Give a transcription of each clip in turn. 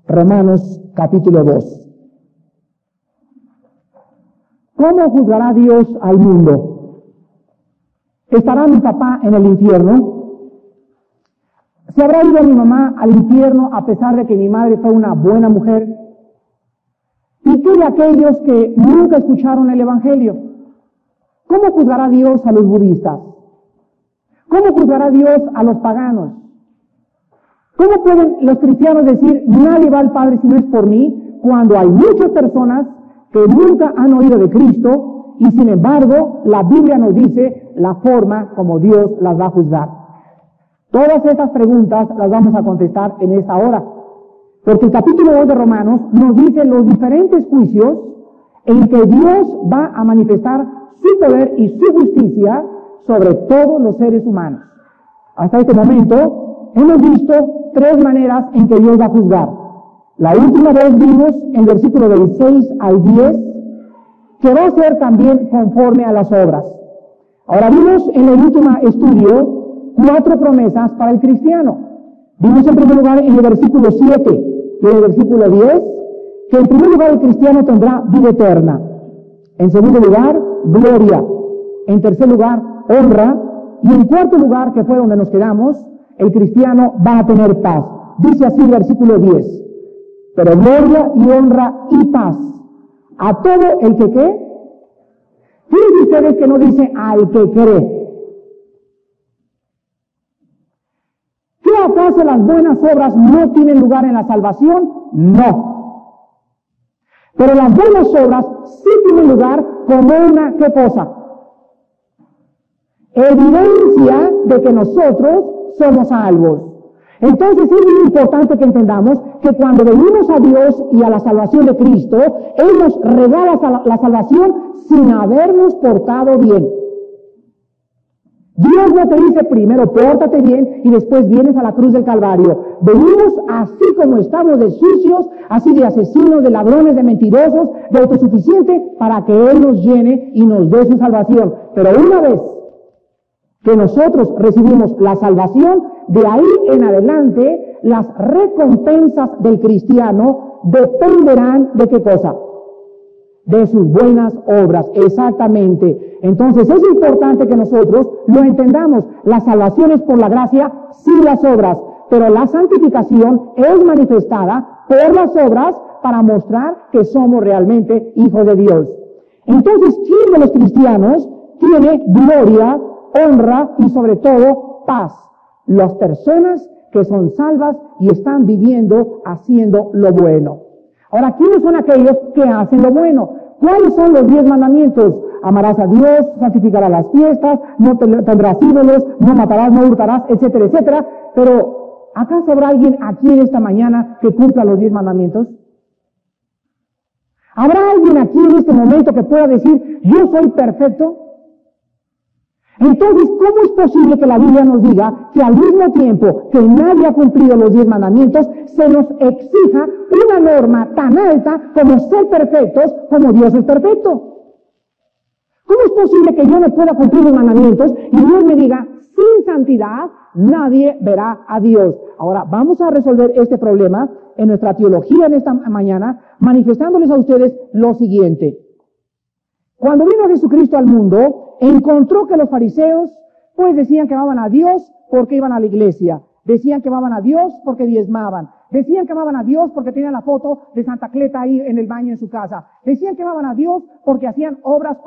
Romanos capítulo 2. ¿Cómo juzgará Dios al mundo? ¿Estará mi papá en el infierno? ¿Se habrá ido mi mamá al infierno a pesar de que mi madre fue una buena mujer? ¿Y qué de aquellos que nunca escucharon el Evangelio? ¿Cómo juzgará Dios a los budistas? ¿Cómo juzgará Dios a los paganos? ¿Cómo pueden los cristianos decir, nadie va al Padre si no es por mí, cuando hay muchas personas que nunca han oído de Cristo y sin embargo la Biblia nos dice la forma como Dios las va a juzgar? Todas estas preguntas las vamos a contestar en esta hora, porque el capítulo 2 de Romanos nos dice los diferentes juicios en que Dios va a manifestar su poder y su justicia sobre todos los seres humanos. Hasta este momento hemos visto tres maneras en que Dios va a juzgar. La última vez vimos en el versículo del 6 al 10 que va a ser también conforme a las obras. Ahora vimos en el último estudio 4 promesas para el cristiano. Vimos en primer lugar en el versículo 7 y en el versículo 10 que en primer lugar el cristiano tendrá vida eterna. En segundo lugar, gloria. En tercer lugar, honra. Y en cuarto lugar, que fue donde nos quedamos, el cristiano va a tener paz. Dice así el versículo 10. Pero gloria y honra y paz a todo el que ¿qué? Fíjense ustedes que no dice al que cree. ¿Qué acaso las buenas obras no tienen lugar en la salvación? No. Pero las buenas obras sí tienen lugar como una, ¿qué cosa? Evidencia de que nosotros somos salvos. Entonces es muy importante que entendamos que cuando venimos a Dios y a la salvación de Cristo, Él nos regala la salvación sin habernos portado bien. Dios no te dice primero pórtate bien y después vienes a la cruz del Calvario. Venimos así como estamos, de sucios, así de asesinos, de ladrones, de mentirosos, de autosuficientes, para que Él nos llene y nos dé su salvación. Pero una vez que nosotros recibimos la salvación, de ahí en adelante las recompensas del cristiano dependerán de ¿qué cosa? De sus buenas obras, exactamente. Entonces es importante que nosotros lo entendamos. La salvación es por la gracia, sin las obras, pero la santificación es manifestada por las obras para mostrar que somos realmente hijos de Dios. Entonces, ¿quién de los cristianos tiene gloria, honra y sobre todo paz? Las personas que son salvas y están viviendo haciendo lo bueno. Ahora, ¿quiénes son aquellos que hacen lo bueno? ¿Cuáles son los 10 mandamientos? Amarás a Dios, santificarás las fiestas, no tendrás ídolos, no matarás, no hurtarás, etcétera, etcétera. Pero, ¿acaso habrá alguien aquí en esta mañana que cumpla los 10 mandamientos? ¿Habrá alguien aquí en este momento que pueda decir, yo soy perfecto? Entonces, ¿cómo es posible que la Biblia nos diga que al mismo tiempo que nadie ha cumplido los 10 mandamientos, se nos exija una norma tan alta como ser perfectos como Dios es perfecto? ¿Cómo es posible que yo no pueda cumplir los mandamientos y Dios me diga, sin santidad nadie verá a Dios? Ahora, vamos a resolver este problema en nuestra teología en esta mañana, manifestándoles a ustedes lo siguiente. Cuando vino Jesucristo al mundo, encontró que los fariseos, pues decían que amaban a Dios porque iban a la iglesia. Decían que amaban a Dios porque diezmaban. Decían que amaban a Dios porque tenían la foto de Santa Cleta ahí en el baño en su casa. Decían que amaban a Dios porque hacían obras.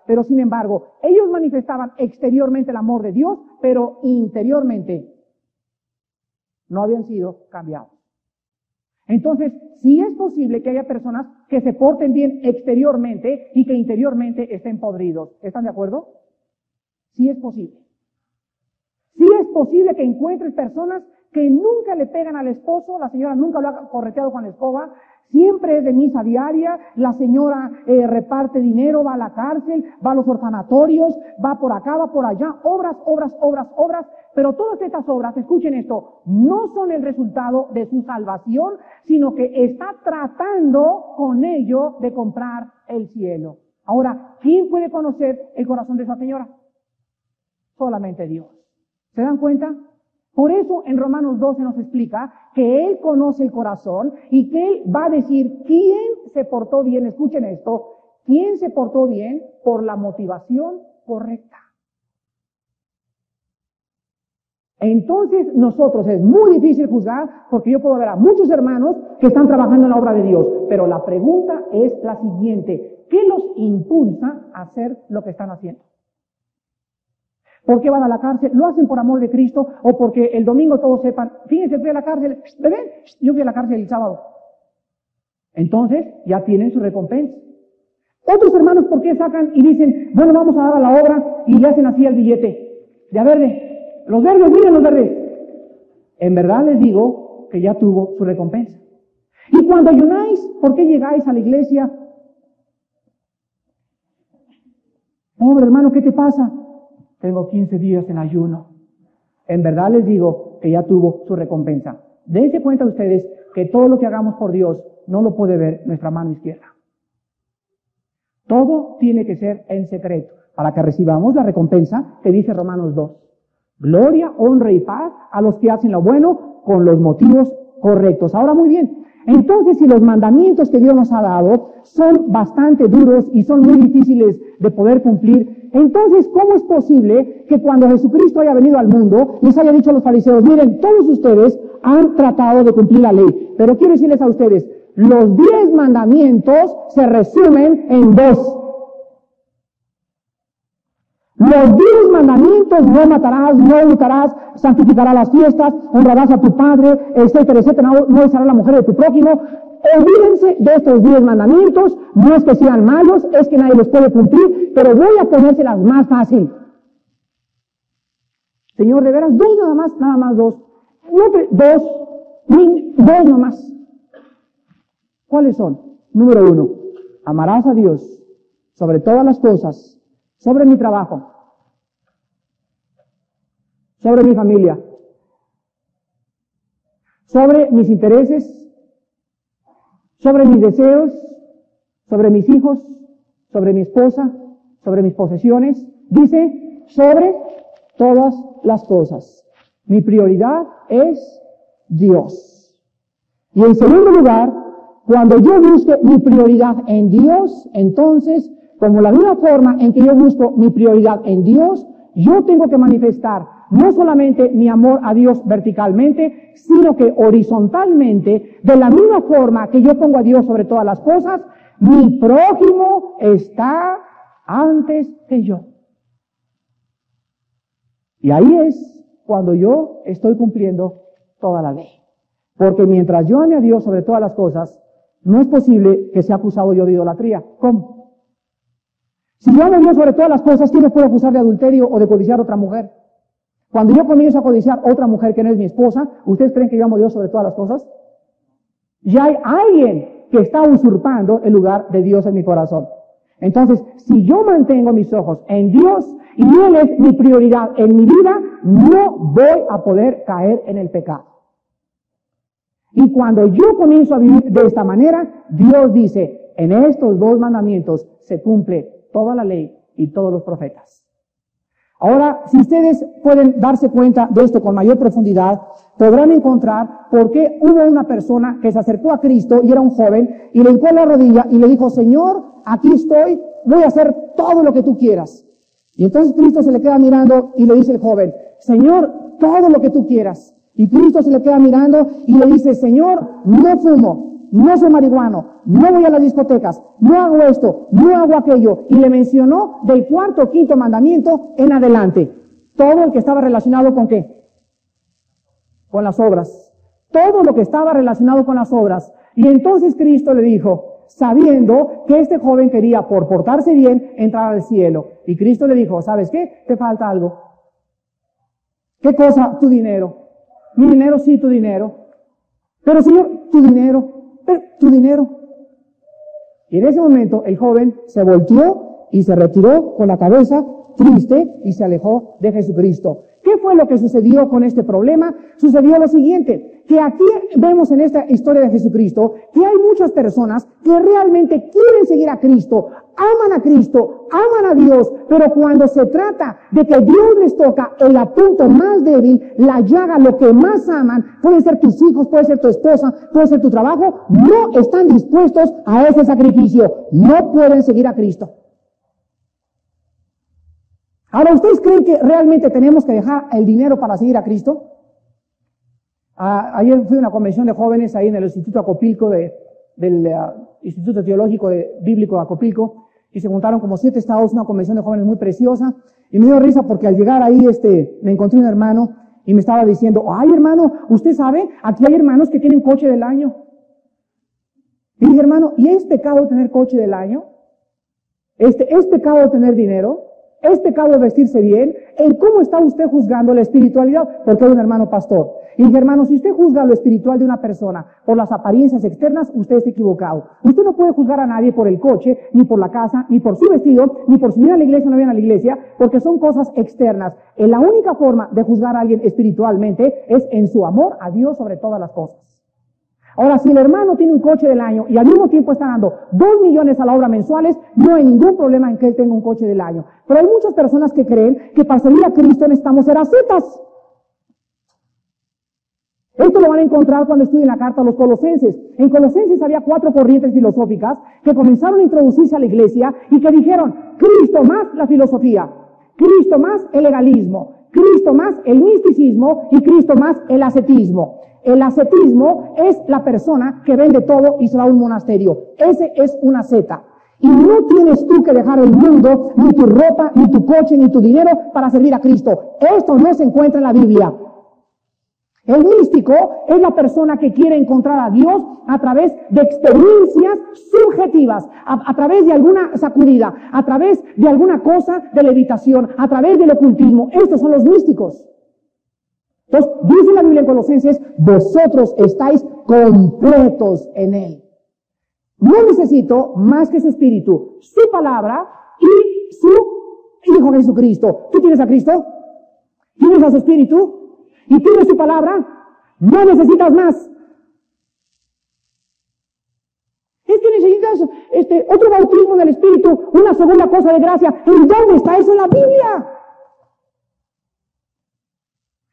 Pero sin embargo, ellos manifestaban exteriormente el amor de Dios, pero interiormente no habían sido cambiados. Entonces, sí es posible que haya personas que se porten bien exteriormente y que interiormente estén podridos. ¿Están de acuerdo? Sí es posible. Sí es posible que encuentres personas que nunca le pegan al esposo, la señora nunca lo ha correteado con la escoba, siempre es de misa diaria, la señora reparte dinero, va a la cárcel, va a los orfanatorios, va por acá, va por allá, obras, pero todas estas obras, escuchen esto, no son el resultado de su salvación, sino que está tratando con ello de comprar el cielo. Ahora, ¿quién puede conocer el corazón de esa señora? Solamente Dios. ¿Se dan cuenta? Por eso en Romanos 12 nos explica que Él conoce el corazón y que Él va a decir quién se portó bien. Escuchen esto, quién se portó bien por la motivación correcta. Entonces nosotros es muy difícil juzgar porque yo puedo ver a muchos hermanos que están trabajando en la obra de Dios, pero la pregunta es la siguiente: ¿qué los impulsa a hacer lo que están haciendo? ¿Por qué van a la cárcel? ¿Lo hacen por amor de Cristo o porque el domingo todos sepan, fíjense, fui a la cárcel, ¿ven? Yo fui a la cárcel el sábado? Entonces ya tienen su recompensa. Otros hermanos, ¿por qué sacan y dicen, bueno, vamos a dar a la obra y le hacen así el billete de a verde? Los verdes, miren los verdes. En verdad les digo que ya tuvo su recompensa. Y cuando ayunáis, ¿por qué llegáis a la iglesia? Pobre hermano, ¿qué te pasa? Tengo 15 días en ayuno. En verdad les digo que ya tuvo su recompensa. Dense cuenta ustedes que todo lo que hagamos por Dios no lo puede ver nuestra mano izquierda. Todo tiene que ser en secreto para que recibamos la recompensa que dice Romanos 2. Gloria, honra y paz a los que hacen lo bueno con los motivos correctos. Ahora muy bien, entonces si los mandamientos que Dios nos ha dado son bastante duros y son muy difíciles de poder cumplir, entonces ¿cómo es posible que cuando Jesucristo haya venido al mundo les haya dicho a los fariseos, miren, todos ustedes han tratado de cumplir la ley, pero quiero decirles a ustedes, los 10 mandamientos se resumen en 2. Los 10 mandamientos: no matarás, no hurtarás, santificarás las fiestas, honrarás a tu padre, etcétera, etcétera, no besarás a la mujer de tu prójimo. Olvídense de estos 10 mandamientos, no es que sean malos, es que nadie los puede cumplir, pero voy a ponérselas más fácil. Señor, de veras, 2 nada más 2. Dos nomás. ¿Cuáles son? Número 1, amarás a Dios sobre todas las cosas, sobre mi trabajo, sobre mi familia, sobre mis intereses, sobre mis deseos, sobre mis hijos, sobre mi esposa, sobre mis posesiones. Dice, sobre todas las cosas. Mi prioridad es Dios. Y en segundo lugar, cuando yo busque mi prioridad en Dios, entonces, como la misma forma en que yo busco mi prioridad en Dios, yo tengo que manifestar no solamente mi amor a Dios verticalmente, sino que horizontalmente, de la misma forma que yo pongo a Dios sobre todas las cosas, mi prójimo está antes que yo. Y ahí es cuando yo estoy cumpliendo toda la ley. Porque mientras yo ame a Dios sobre todas las cosas, no es posible que sea acusado yo de idolatría. ¿Cómo? Si yo amo a Dios sobre todas las cosas, ¿quién me puede acusar de adulterio o de codiciar a otra mujer? Cuando yo comienzo a codiciar a otra mujer que no es mi esposa, ¿ustedes creen que yo amo a Dios sobre todas las cosas? Ya hay alguien que está usurpando el lugar de Dios en mi corazón. Entonces, si yo mantengo mis ojos en Dios y Él es mi prioridad en mi vida, no voy a poder caer en el pecado. Y cuando yo comienzo a vivir de esta manera, Dios dice, en estos 2 mandamientos se cumple toda la ley y todos los profetas. Ahora, si ustedes pueden darse cuenta de esto con mayor profundidad, podrán encontrar por qué hubo una persona que se acercó a Cristo y era un joven y le hincó la rodilla y le dijo, Señor, aquí estoy, voy a hacer todo lo que tú quieras. Y entonces Cristo se le queda mirando y le dice el joven, Señor, todo lo que tú quieras. Y Cristo se le queda mirando y le dice, Señor, no fumo, no soy marihuano, no voy a las discotecas, no hago esto, no hago aquello. Y le mencionó del 4º o 5º mandamiento en adelante. Todo el que estaba relacionado con ¿qué? Con las obras. Todo lo que estaba relacionado con las obras. Y entonces Cristo le dijo, sabiendo que este joven quería, por portarse bien, entrar al cielo. Y Cristo le dijo, ¿sabes qué? Te falta algo. ¿Qué cosa? Tu dinero. Mi dinero, sí, tu dinero. Pero Señor, tu dinero. Pero tu dinero. Y en ese momento el joven se volteó y se retiró con la cabeza triste y se alejó de Jesucristo. ¿Qué fue lo que sucedió con este problema? Sucedió lo siguiente, que aquí vemos en esta historia de Jesucristo que hay muchas personas que realmente quieren seguir a Cristo, aman a Dios, pero cuando se trata de que Dios les toca el punto más débil, la llaga, lo que más aman, pueden ser tus hijos, puede ser tu esposa, puede ser tu trabajo, no están dispuestos a ese sacrificio, no pueden seguir a Cristo. Ahora, ¿ustedes creen que realmente tenemos que dejar el dinero para seguir a Cristo? Ayer fui a una convención de jóvenes ahí en el Instituto Acopilco del Instituto Teológico Bíblico de Acopilco, y se juntaron como 7 estados, una convención de jóvenes muy preciosa, y me dio risa porque al llegar ahí me encontré un hermano y me estaba diciendo, ay hermano, usted sabe, aquí hay hermanos que tienen coche del año. Y dije, hermano, ¿y es pecado tener coche del año? ¿Es pecado tener dinero? ¿Es pecado vestirse bien? ¿Cómo está usted juzgando la espiritualidad? Porque hay un hermano pastor. Y dije, hermano, si usted juzga lo espiritual de una persona por las apariencias externas, usted está equivocado. Usted no puede juzgar a nadie por el coche, ni por la casa, ni por su vestido, ni por si viene a la iglesia o no viene a la iglesia, porque son cosas externas. La única forma de juzgar a alguien espiritualmente es en su amor a Dios sobre todas las cosas. Ahora, si el hermano tiene un coche del año y al mismo tiempo está dando 2 millones a la obra mensuales, no hay ningún problema en que él tenga un coche del año. Pero hay muchas personas que creen que para servir a Cristo necesitamos ser ascetas. Esto lo van a encontrar cuando estudien la carta a los Colosenses. En Colosenses había 4 corrientes filosóficas que comenzaron a introducirse a la iglesia y que dijeron, Cristo más la filosofía, Cristo más el legalismo, Cristo más el misticismo y Cristo más el ascetismo. El ascetismo es la persona que vende todo y se va a un monasterio. Ese es una asceta. Y no tienes tú que dejar el mundo, ni tu ropa, ni tu coche, ni tu dinero para servir a Cristo. Esto no se encuentra en la Biblia. El místico es la persona que quiere encontrar a Dios a través de experiencias subjetivas, a través de alguna sacudida, a través de alguna cosa de levitación, a través del ocultismo. Estos son los místicos. Entonces, dice la Biblia en Colosenses, vosotros estáis completos en Él. No necesito más que su Espíritu, su palabra y su Hijo Jesucristo. ¿Tú tienes a Cristo? ¿Tienes a su Espíritu? ¿Y tienes su palabra? No necesitas más. Es que necesitas otro bautismo en el Espíritu, una segunda cosa de gracia. ¿En dónde está eso en la Biblia?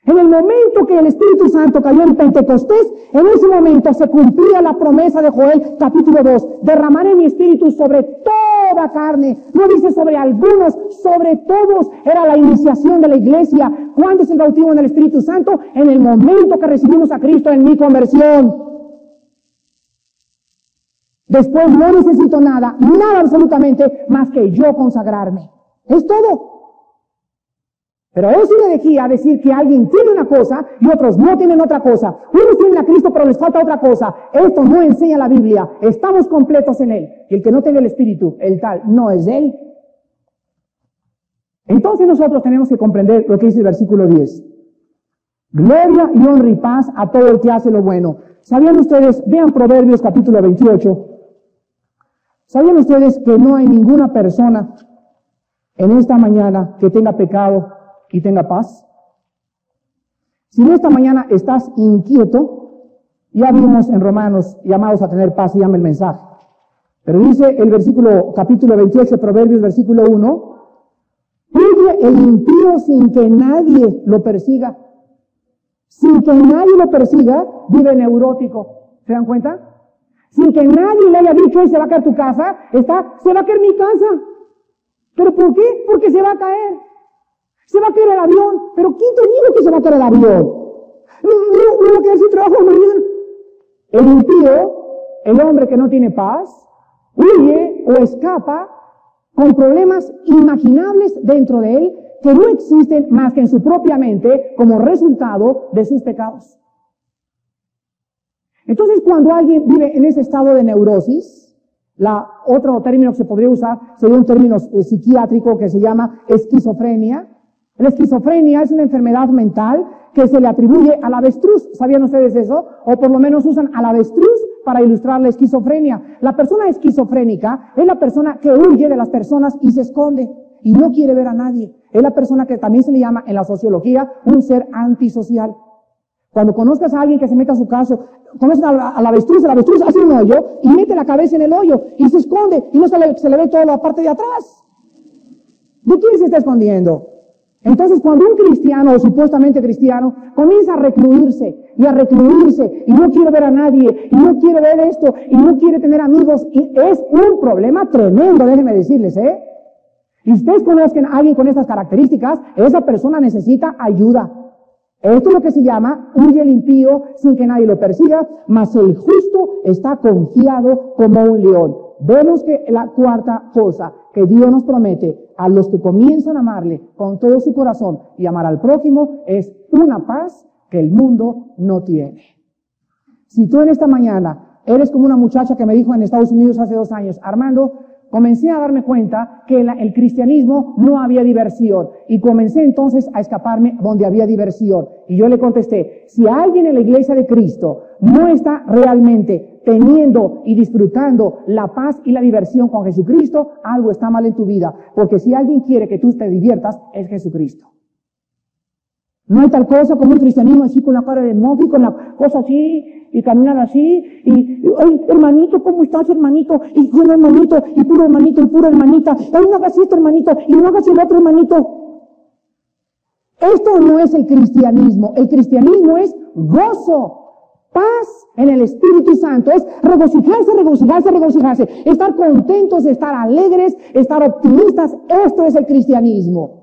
En el momento que el Espíritu Santo cayó en Pentecostés, en ese momento se cumplía la promesa de Joel, capítulo 2. Derramaré mi Espíritu sobre toda carne. No dice sobre algunos, sobre todos. Era la iniciación de la iglesia. ¿Cuándo es el bautismo en el Espíritu Santo? En el momento que recibimos a Cristo en mi conversión. Después no necesito nada absolutamente, más que yo consagrarme. Es todo. Pero es una herejía decir que alguien tiene una cosa y otros no tienen otra cosa. Unos tienen a Cristo pero les falta otra cosa. Esto no enseña la Biblia. Estamos completos en Él. Y el que no tenga el Espíritu, el tal, no es de Él. Entonces nosotros tenemos que comprender lo que dice el versículo 10. Gloria y honra y paz a todo el que hace lo bueno. ¿Sabían ustedes? Vean Proverbios capítulo 28. ¿Sabían ustedes que no hay ninguna persona en esta mañana que tenga pecado y tenga paz? Si en esta mañana estás inquieto, ya vimos en Romanos, llamados a tener paz, y llama el mensaje. Pero dice el capítulo 28, Proverbios, versículo 1, huye el impío sin que nadie lo persiga. Sin que nadie lo persiga, vive neurótico. ¿Se dan cuenta? Sin que nadie le haya dicho, se va a caer tu casa, se va a caer mi casa. ¿Pero por qué? Porque se va a caer. Se va a caer el avión. ¿Pero quién te dijo que se va a caer el avión? No va a quedar sin trabajo mañana. El impío, el hombre que no tiene paz, huye o escapa con problemas imaginables dentro de él que no existen más que en su propia mente como resultado de sus pecados. Entonces, cuando alguien vive en ese estado de neurosis, otro término que se podría usar sería un término psiquiátrico que se llama esquizofrenia. La esquizofrenia es una enfermedad mental que se le atribuye al avestruz. ¿Sabían ustedes eso? O por lo menos usan al avestruz para ilustrar la esquizofrenia. La persona esquizofrénica es la persona que huye de las personas y se esconde y no quiere ver a nadie. Es la persona que también se le llama en la sociología un ser antisocial. Cuando conozcas a alguien que se meta a su casa, conoces a la avestruz hace un hoyo y mete la cabeza en el hoyo y se esconde y no se le ve toda la parte de atrás. ¿De quién se está escondiendo? Entonces, cuando un cristiano o supuestamente cristiano comienza a recluirse y no quiere ver a nadie y no quiere ver esto y no quiere tener amigos, y es un problema tremendo, déjenme decirles, Y ustedes conozcan a alguien con estas características, esa persona necesita ayuda. Esto es lo que se llama huye el impío sin que nadie lo persiga, mas el justo está confiado como un león. Vemos que la cuarta cosa que Dios nos promete a los que comienzan a amarle con todo su corazón y amar al prójimo es una paz que el mundo no tiene. Si tú en esta mañana eres como una muchacha que me dijo en Estados Unidos hace 2 años, Armando, comencé a darme cuenta que el cristianismo no había diversión y comencé entonces a escaparme donde había diversión. Y yo le contesté, si alguien en la iglesia de Cristo no está realmente teniendo y disfrutando la paz y la diversión con Jesucristo, algo está mal en tu vida. Porque si alguien quiere que tú te diviertas, es Jesucristo. No hay tal cosa como un cristianismo así con la cara de monkey, con la cosa así, y caminar así, y ay, hermanito, ¿cómo estás, hermanito? Y bueno, hermanito, y puro hermanita, ay, no hagas esto, hermanito, y no hagas el otro, hermanito. Esto no es el cristianismo es gozo, paz en el Espíritu Santo, es regocijarse, estar contentos, estar alegres, estar optimistas, esto es el cristianismo.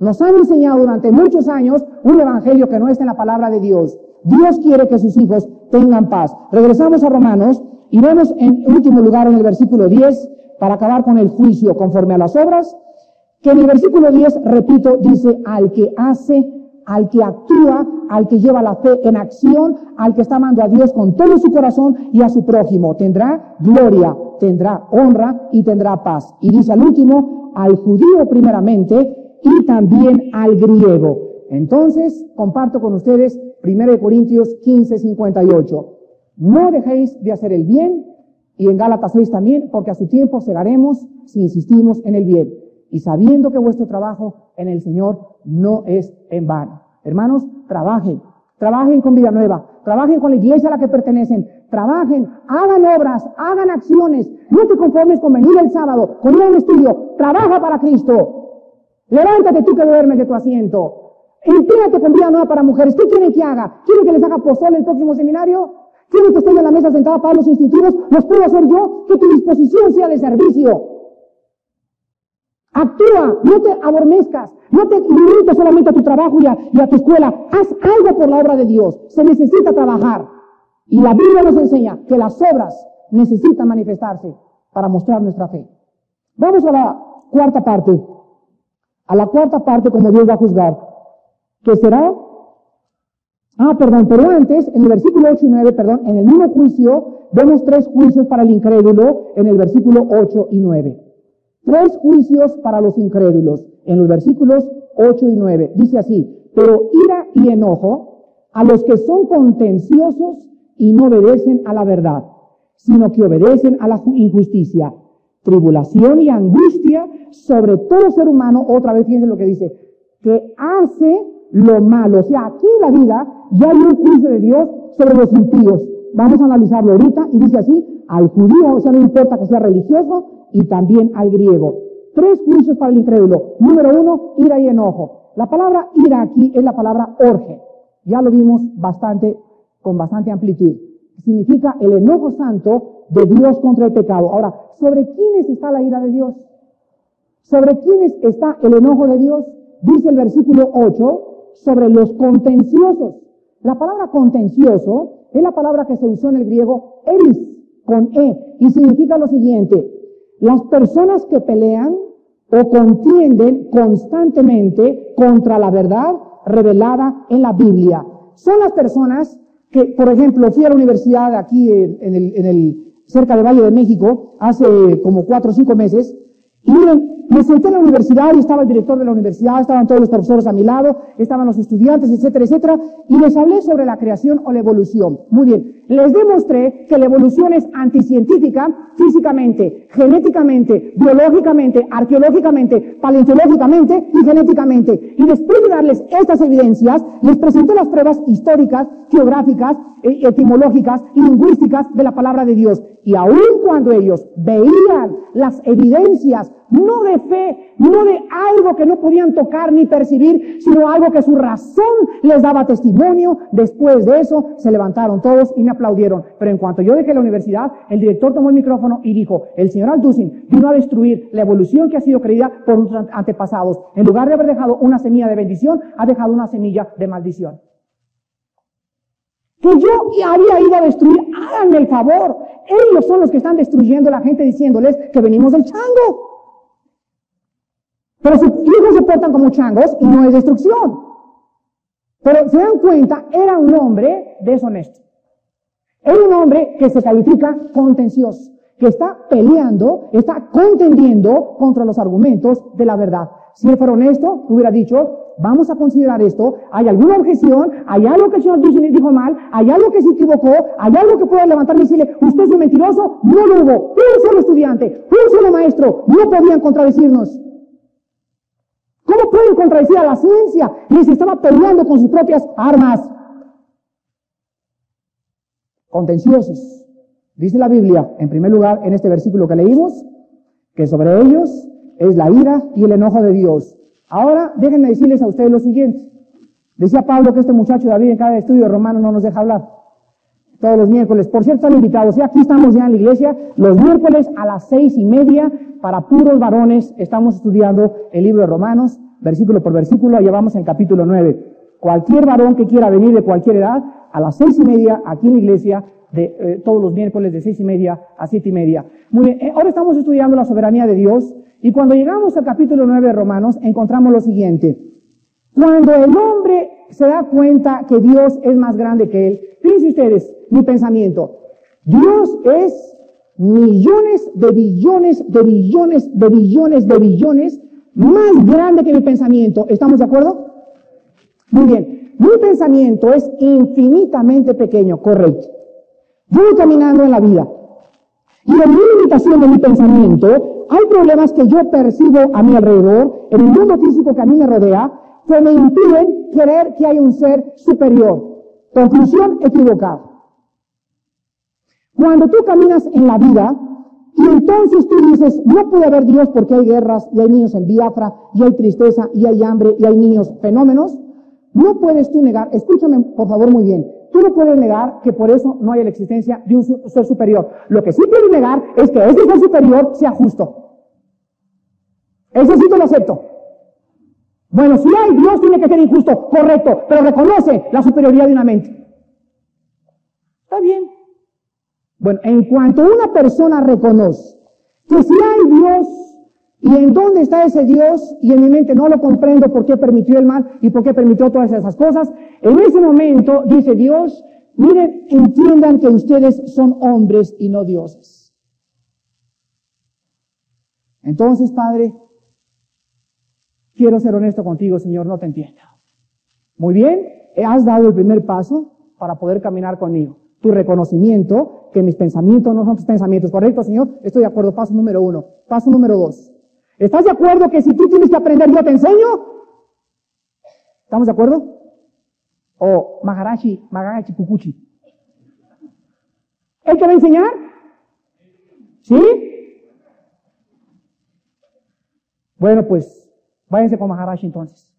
Nos han enseñado durante muchos años un evangelio que no está en la palabra de Dios. Dios quiere que sus hijos tengan paz. Regresamos a Romanos y vemos en último lugar en el versículo 10, para acabar con el juicio conforme a las obras, que en el versículo 10, repito, dice al que hace, al que actúa, al que lleva la fe en acción, al que está amando a Dios con todo su corazón y a su prójimo. Tendrá gloria, tendrá honra y tendrá paz. Y dice al último, al judío primeramente, y también al griego. Entonces, comparto con ustedes 1 Corintios 15:58. No dejéis de hacer el bien, y en Gálatas 6 también, porque a su tiempo cegaremos si insistimos en el bien. Y sabiendo que vuestro trabajo en el Señor no es en vano. Hermanos, trabajen con Vida Nueva, trabajen con la iglesia a la que pertenecen, trabajen, hagan obras, hagan acciones. No te conformes con venir el sábado, con ir a un estudio, trabaja para Cristo. Levántate tú que duermes de tu asiento. Emplíate con Vida Nueva para mujeres. ¿Qué quieren que haga? ¿Quieren que les haga pozole el próximo seminario? ¿Quieren que esté en la mesa sentada para los institutos? ¿Los puedo hacer yo? Que tu disposición sea de servicio. Actúa, no te adormezcas, no te limites solamente a tu trabajo y a tu escuela. Haz algo por la obra de Dios. Se necesita trabajar. Y la Biblia nos enseña que las obras necesitan manifestarse para mostrar nuestra fe. Vamos a la cuarta parte. Como Dios va a juzgar, que será, pero antes, en el versículo 8 y 9, en el mismo juicio, vemos 3 juicios para el incrédulo, en el versículo 8 y 9. 3 juicios para los incrédulos, en los versículos 8 y 9. Dice así, pero ira y enojo a los que son contenciosos y no obedecen a la verdad, sino que obedecen a la injusticia. Tribulación y angustia sobre todo ser humano, otra vez fíjense lo que dice, que hace lo malo. O sea, aquí en la vida ya hay un juicio de Dios sobre los impíos. Vamos a analizarlo ahorita y dice así, al judío, o sea, no importa que sea religioso, y también al griego. 3 juicios para el incrédulo. Número 1, ira y enojo. La palabra ira aquí es la palabra orge. Ya lo vimos con bastante amplitud. Significa el enojo santo de Dios contra el pecado. Ahora, ¿sobre quiénes está la ira de Dios? ¿Sobre quiénes está el enojo de Dios? Dice el versículo 8, sobre los contenciosos. La palabra contencioso es la palabra que se usó en el griego eris, con E, y significa lo siguiente: las personas que pelean o contienden constantemente contra la verdad revelada en la Biblia. Son las personas que, por ejemplo, fui a la universidad aquí cerca del Valle de México hace como 4 o 5 meses, y miren, me senté en la universidad y estaba el director de la universidad, estaban todos los profesores a mi lado, estaban los estudiantes, etcétera, etcétera, y les hablé sobre la creación o la evolución. Muy bien. Les demostré que la evolución es anticientífica físicamente, genéticamente, biológicamente, arqueológicamente, paleontológicamente y genéticamente. Y después de darles estas evidencias, les presenté las pruebas históricas, geográficas, etimológicas y lingüísticas de la palabra de Dios. Y aun cuando ellos veían las evidencias, no de fe, no de algo que no podían tocar ni percibir, sino algo que su razón les daba testimonio, después de eso se levantaron todos y me aplaudieron. Pero en cuanto yo dejé la universidad, el director tomó el micrófono y dijo: el señor Alducin vino a destruir la evolución que ha sido creída por nuestros antepasados. En lugar de haber dejado una semilla de bendición, ha dejado una semilla de maldición. Que yo había ido a destruir, háganme el favor. Ellos son los que están destruyendo a la gente diciéndoles que venimos del chango. Pero sus hijos se portan como changos y no es destrucción. Pero se dan cuenta, era un hombre deshonesto. Era un hombre que se califica contencioso, que está peleando, está contendiendo contra los argumentos de la verdad. Si él fuera honesto, hubiera dicho: vamos a considerar esto, hay alguna objeción, hay algo que el señor dijo mal, hay algo que se equivocó, hay algo que pueda levantarme y decirle: usted es un mentiroso. No lo hubo. Un solo estudiante, un solo maestro, no podían contradecirnos. ¿Cómo pueden contradecir a la ciencia? Les estaba peleando con sus propias armas. Contenciosos. Dice la Biblia, en primer lugar, en este versículo que leímos, que sobre ellos es la ira y el enojo de Dios. Ahora, déjenme decirles a ustedes lo siguiente. Decía Pablo que este muchacho David en cada estudio de Romanos no nos deja hablar. Todos los miércoles. Por cierto, están invitados. Y aquí estamos ya en la iglesia. Los miércoles a las 6:30, para puros varones, estamos estudiando el libro de Romanos, versículo por versículo. Ya vamos en capítulo 9. Cualquier varón que quiera venir de cualquier edad, a las 6:30, aquí en la iglesia, todos los miércoles de 6:30 a 7:30. Muy bien. Ahora estamos estudiando la soberanía de Dios. Y cuando llegamos al capítulo 9 de Romanos, encontramos lo siguiente. Cuando el hombre se da cuenta que Dios es más grande que él, fíjense ustedes mi pensamiento. Dios es millones de billones de billones de billones de billones más grande que mi pensamiento. ¿Estamos de acuerdo? Muy bien. Mi pensamiento es infinitamente pequeño, correcto. Yo voy caminando en la vida. Y en mi limitación de mi pensamiento, hay problemas que yo percibo a mi alrededor, en el mundo físico que a mí me rodea, que me impiden creer que hay un ser superior. Conclusión equivocada. Cuando tú caminas en la vida, y entonces tú dices: no puede haber Dios porque hay guerras, y hay niños en Biafra, y hay tristeza, y hay hambre, y hay niños fenómenos, no puedes tú negar, escúchame por favor muy bien, tú no puedes negar que por eso no haya la existencia de un ser superior. Lo que sí puedes negar es que ese ser superior sea justo. Eso sí te lo acepto. Bueno, si hay Dios, tiene que ser injusto, correcto, pero reconoce la superioridad de una mente. Está bien. Bueno, en cuanto una persona reconoce que si hay Dios, y en dónde está ese Dios, y en mi mente no lo comprendo por qué permitió el mal y por qué permitió todas esas cosas, en ese momento dice Dios: miren, entiendan que ustedes son hombres y no dioses. Entonces, Padre, quiero ser honesto contigo, Señor, no te entiendo. Muy bien, has dado el primer paso para poder caminar conmigo. Tu reconocimiento que mis pensamientos no son tus pensamientos. ¿Correcto, Señor? Estoy de acuerdo. Paso número 1. Paso número 2. ¿Estás de acuerdo que si tú tienes que aprender, yo te enseño? ¿Estamos de acuerdo? O Maharashi Kukuchi. ¿Él te va a enseñar? ¿Sí? Bueno, pues váyanse con Maharashi entonces.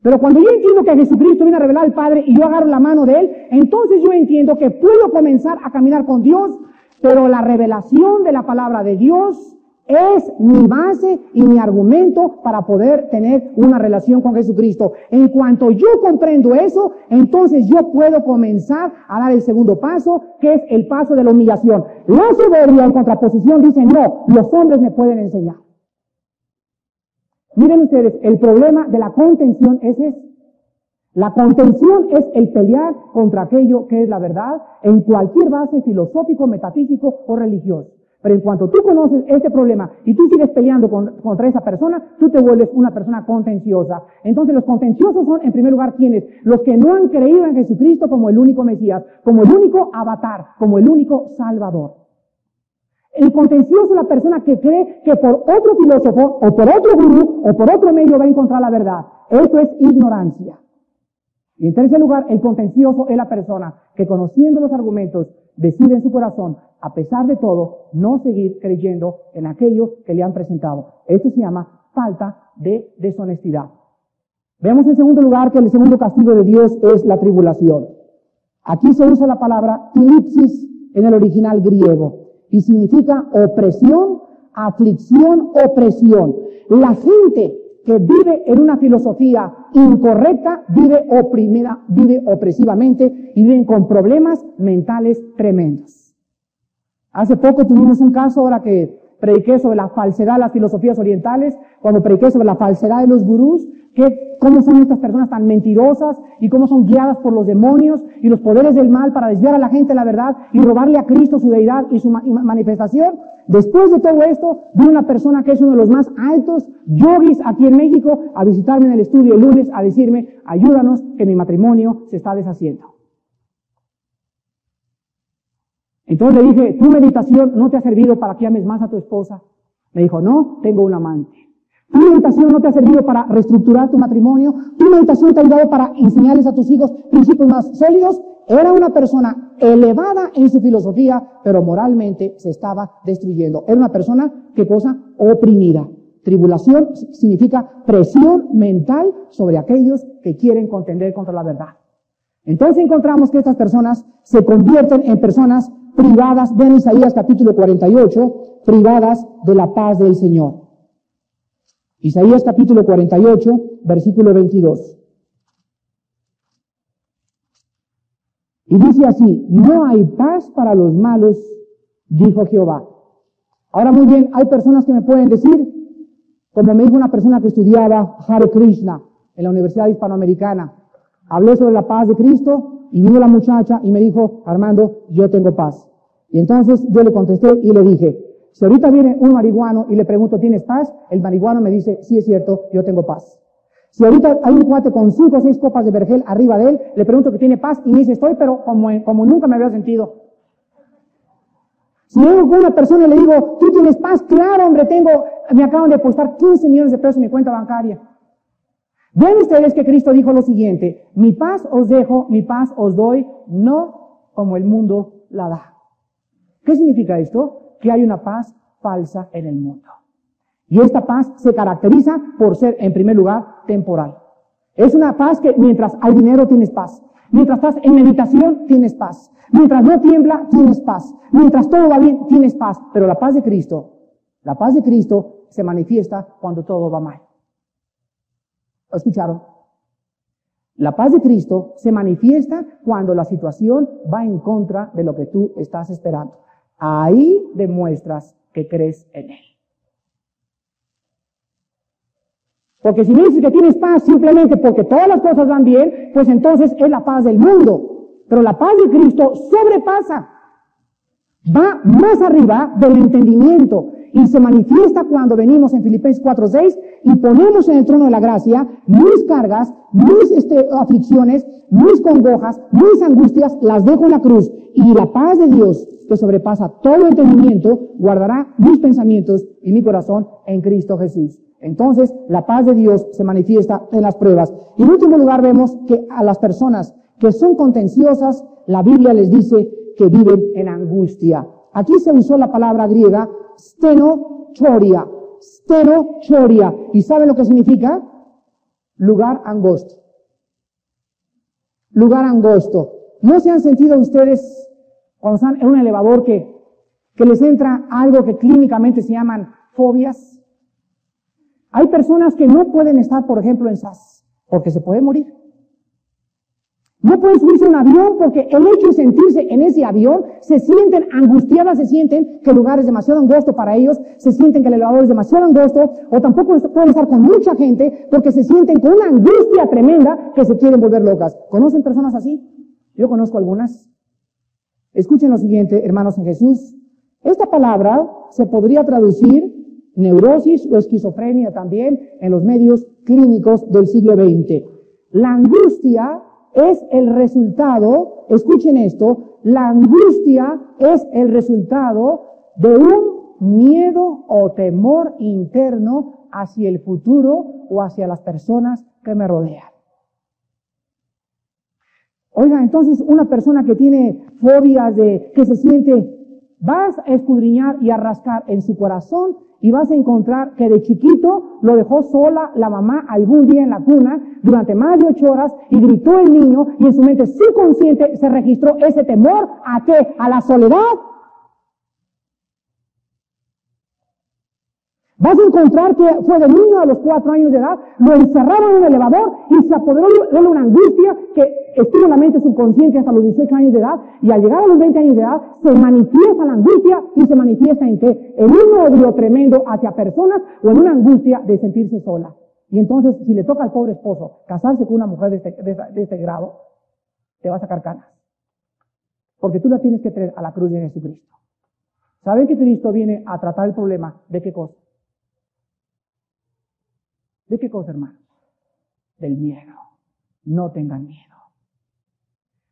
Pero cuando yo entiendo que Jesucristo viene a revelar al Padre y yo agarro la mano de Él, entonces yo entiendo que puedo comenzar a caminar con Dios, pero la revelación de la palabra de Dios es mi base y mi argumento para poder tener una relación con Jesucristo. En cuanto yo comprendo eso, entonces yo puedo comenzar a dar el segundo paso, que es el paso de la humillación. La soberbia, en contraposición, dice: no, los hombres me pueden enseñar. Miren ustedes, el problema de la contención es ese. La contención es el pelear contra aquello que es la verdad en cualquier base filosófico, metafísico o religioso. Pero en cuanto tú conoces este problema y tú sigues peleando contra esa persona, tú te vuelves una persona contenciosa. Entonces los contenciosos son, en primer lugar, ¿quiénes? Los que no han creído en Jesucristo como el único Mesías, como el único avatar, como el único Salvador. El contencioso es la persona que cree que por otro filósofo, o por otro gurú, o por otro medio va a encontrar la verdad. Esto es ignorancia. Y en tercer lugar, el contencioso es la persona que, conociendo los argumentos, decide en su corazón, a pesar de todo, no seguir creyendo en aquello que le han presentado. Esto se llama falta de deshonestidad. Veamos en segundo lugar que el segundo castigo de Dios es la tribulación. Aquí se usa la palabra tilipsis en el original griego y significa opresión, aflicción, opresión. La gente que vive en una filosofía incorrecta, vive oprimida, vive opresivamente y viven con problemas mentales tremendos. Hace poco tuvimos un caso, ahora que prediqué sobre la falsedad de las filosofías orientales, cuando prediqué sobre la falsedad de los gurús, cómo son estas personas tan mentirosas y cómo son guiadas por los demonios y los poderes del mal para desviar a la gente de la verdad y robarle a Cristo su deidad y su manifestación. Después de todo esto, vino una persona que es uno de los más altos yogis aquí en México a visitarme en el estudio el lunes a decirme, ayúdanos que mi matrimonio se está deshaciendo. Entonces le dije, ¿tu meditación no te ha servido para que ames más a tu esposa? Me dijo, no, tengo un amante. ¿Tu meditación no te ha servido para reestructurar tu matrimonio? ¿Tu meditación te ha ayudado para enseñarles a tus hijos principios más sólidos? Era una persona elevada en su filosofía, pero moralmente se estaba destruyendo. Era una persona, ¿qué cosa? Oprimida. Tribulación significa presión mental sobre aquellos que quieren contender contra la verdad. Entonces encontramos que estas personas se convierten en personas privadas, vean Isaías capítulo 48, privadas de la paz del Señor. Isaías capítulo 48, versículo 22. Y dice así, no hay paz para los malos, dijo Jehová. Ahora muy bien, hay personas que me pueden decir, como me dijo una persona que estudiaba Hare Krishna en la Universidad Hispanoamericana, hablé sobre la paz de Cristo y vino la muchacha y me dijo, Armando, yo tengo paz. Y entonces yo le contesté y le dije, si ahorita viene un marihuano y le pregunto, ¿tienes paz? El marihuano me dice, sí es cierto, yo tengo paz. Si ahorita hay un cuate con 5 o 6 copas de vergel arriba de él, le pregunto que tiene paz y me dice, estoy, pero como nunca me había sentido. Si vengo con una persona y le digo, ¿tú tienes paz? Claro, hombre, me acaban de apostar 15 millones de pesos en mi cuenta bancaria. Ven ustedes que Cristo dijo lo siguiente, mi paz os dejo, mi paz os doy, no como el mundo la da. ¿Qué significa esto? Que hay una paz falsa en el mundo. Y esta paz se caracteriza por ser, en primer lugar, temporal. Es una paz que mientras hay dinero tienes paz. Mientras estás en meditación tienes paz. Mientras no tiembla tienes paz. Mientras todo va bien tienes paz. Pero la paz de Cristo se manifiesta cuando todo va mal. ¿Lo escucharon? La paz de Cristo se manifiesta cuando la situación va en contra de lo que tú estás esperando. Ahí demuestras que crees en Él. Porque si me dices que tienes paz simplemente porque todas las cosas van bien, pues entonces es la paz del mundo. Pero la paz de Cristo sobrepasa. Va más arriba del entendimiento y se manifiesta cuando venimos en Filipenses 4:6 y ponemos en el trono de la gracia mis cargas, mis aflicciones, mis congojas, mis angustias, las dejo en la cruz y la paz de Dios que sobrepasa todo entendimiento guardará mis pensamientos y mi corazón en Cristo Jesús. Entonces, la paz de Dios se manifiesta en las pruebas. Y en último lugar vemos que a las personas que son contenciosas, la Biblia les dice que viven en angustia. Aquí se usó la palabra griega stenochoria. Stenochoria. ¿Y saben lo que significa? Lugar angosto. Lugar angosto. ¿No se han sentido ustedes cuando están en un elevador que les entra algo que clínicamente se llaman fobias? Hay personas que no pueden estar, por ejemplo, en SAS, porque se puede morir. No pueden subirse a un avión porque el hecho de sentirse en ese avión, se sienten angustiadas, se sienten que el lugar es demasiado angosto para ellos, se sienten que el elevador es demasiado angosto, o tampoco pueden estar con mucha gente porque se sienten con una angustia tremenda que se quieren volver locas. ¿Conocen personas así? Yo conozco algunas. Escuchen lo siguiente, hermanos en Jesús. Esta palabra se podría traducir neurosis o esquizofrenia también en los medios clínicos del siglo XX. La angustia es el resultado, escuchen esto, la angustia es el resultado de un miedo o temor interno hacia el futuro o hacia las personas que me rodean. Oiga, entonces una persona que tiene fobias que se siente, vas a escudriñar y a rascar en su corazón y vas a encontrar que de chiquito lo dejó sola la mamá algún día en la cuna durante más de 8 horas y gritó el niño y en su mente subconsciente se registró ese temor ¿a qué? A la soledad. Vas a encontrar que fue de niño a los 4 años de edad, lo encerraron en un elevador y se apoderó de él una angustia que estuvo en la mente subconsciente hasta los 18 años de edad, y al llegar a los 20 años de edad se manifiesta la angustia, y se manifiesta en qué? En un odio tremendo hacia personas o en una angustia de sentirse sola. Y entonces, si le toca al pobre esposo casarse con una mujer de este grado, te va a sacar canas. Porque tú la tienes que traer a la cruz de Jesucristo. ¿Saben que Cristo viene a tratar el problema? ¿De qué cosa? ¿De qué cosa, hermano? Del miedo. No tengan miedo.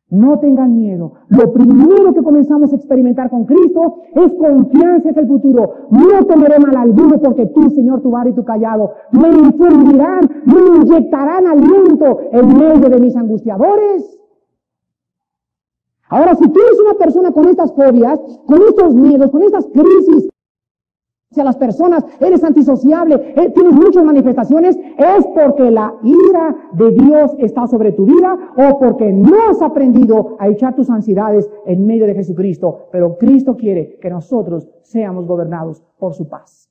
No tengan miedo. Lo primero que comenzamos a experimentar con Cristo es confianza en el futuro. No temeré mal alguno porque tú, Señor, tu vara y tu callado me infundirán, me inyectarán aliento en medio de mis angustiadores. Ahora, si tú eres una persona con estas fobias, con estos miedos, con estas crisis, hacia las personas, eres antisociable, tienes muchas manifestaciones, es porque la ira de Dios está sobre tu vida o porque no has aprendido a echar tus ansiedades en medio de Jesucristo. Pero Cristo quiere que nosotros seamos gobernados por su paz.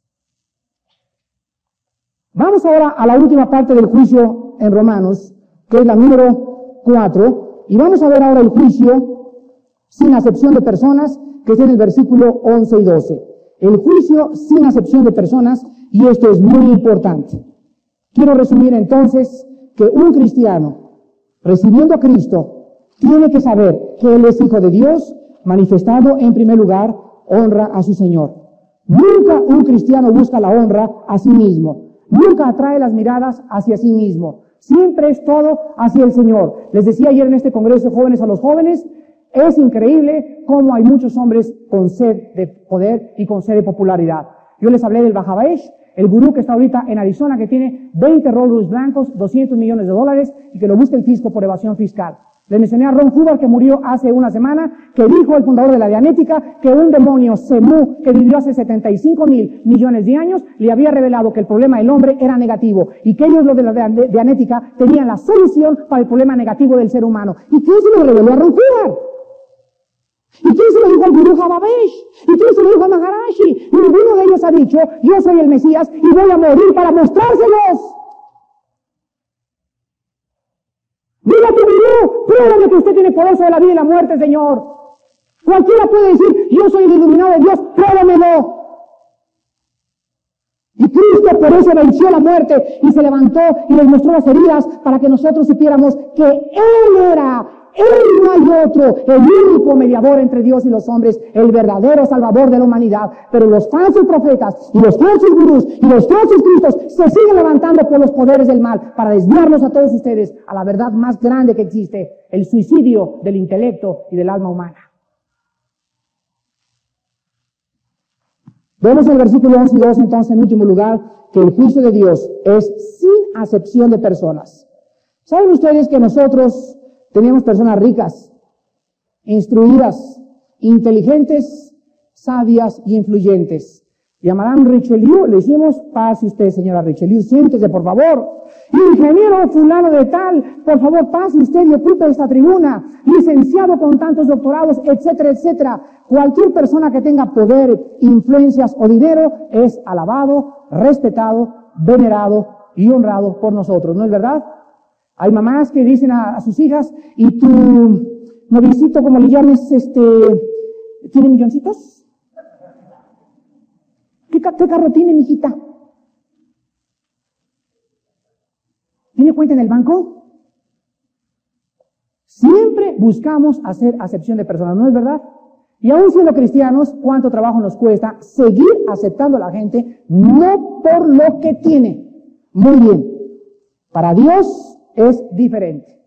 Vamos ahora a la última parte del juicio en Romanos, que es la número 4, y vamos a ver ahora el juicio sin acepción de personas, que es en el versículo 11 y 12. El juicio sin acepción de personas, y esto es muy importante. Quiero resumir entonces que un cristiano, recibiendo a Cristo, tiene que saber que Él es Hijo de Dios, manifestado en primer lugar, honra a su Señor. Nunca un cristiano busca la honra a sí mismo. Nunca atrae las miradas hacia sí mismo. Siempre es todo hacia el Señor. Les decía ayer en este congreso de jóvenes a los jóvenes, es increíble cómo hay muchos hombres con sed de poder y con sed de popularidad. Yo les hablé del Bajabaesh, el gurú que está ahorita en Arizona, que tiene 20 Rolls Royce blancos, $200 millones y que lo busca el fisco por evasión fiscal. Les mencioné a Ron Hubbard, que murió hace una semana, que dijo, el fundador de la Dianética, que un demonio Semú, que vivió hace 75,000 millones de años, le había revelado que el problema del hombre era negativo y que ellos, los de la Dianética, tenían la solución para el problema negativo del ser humano. ¿Y quién se lo reveló a Ron Hubbard? ¿Y quién se lo dijo al Gurú Bababesh? ¿Y quién se lo dijo a Maharashi? Ninguno de ellos ha dicho, yo soy el Mesías y voy a morir para mostrárselos. Dile a tu gurú, pruébame que usted tiene poder sobre la vida y la muerte, Señor. Cualquiera puede decir, yo soy el iluminado de Dios, pruébamelo. Y Cristo por eso venció la muerte y se levantó y les mostró las heridas para que nosotros supiéramos que Él era, Él no hay otro, el único mediador entre Dios y los hombres, el verdadero Salvador de la humanidad. Pero los falsos profetas y los falsos gurús y los falsos cristos se siguen levantando por los poderes del mal para desviarnos a todos ustedes a la verdad más grande que existe, el suicidio del intelecto y del alma humana. Vemos en el versículo 11 y 12 entonces, en último lugar, que el juicio de Dios es sin acepción de personas. ¿Saben ustedes que nosotros tenemos personas ricas, instruidas, inteligentes, sabias y influyentes? Y a Madame Richelieu le decimos, pase usted, señora Richelieu, siéntese, por favor. Ingeniero fulano de tal, por favor, pase usted y ocupe esta tribuna. Licenciado con tantos doctorados, etcétera, etcétera. Cualquier persona que tenga poder, influencias o dinero es alabado, respetado, venerado y honrado por nosotros, ¿no es verdad? Hay mamás que dicen a sus hijas, ¿y tu novicito, como le llames, tiene milloncitos? ¿Qué carro tiene, mijita? ¿Tiene cuenta en el banco? Siempre buscamos hacer acepción de personas, ¿no es verdad? Y aún siendo cristianos, ¿cuánto trabajo nos cuesta seguir aceptando a la gente no por lo que tiene? Muy bien. Para Dios es diferente.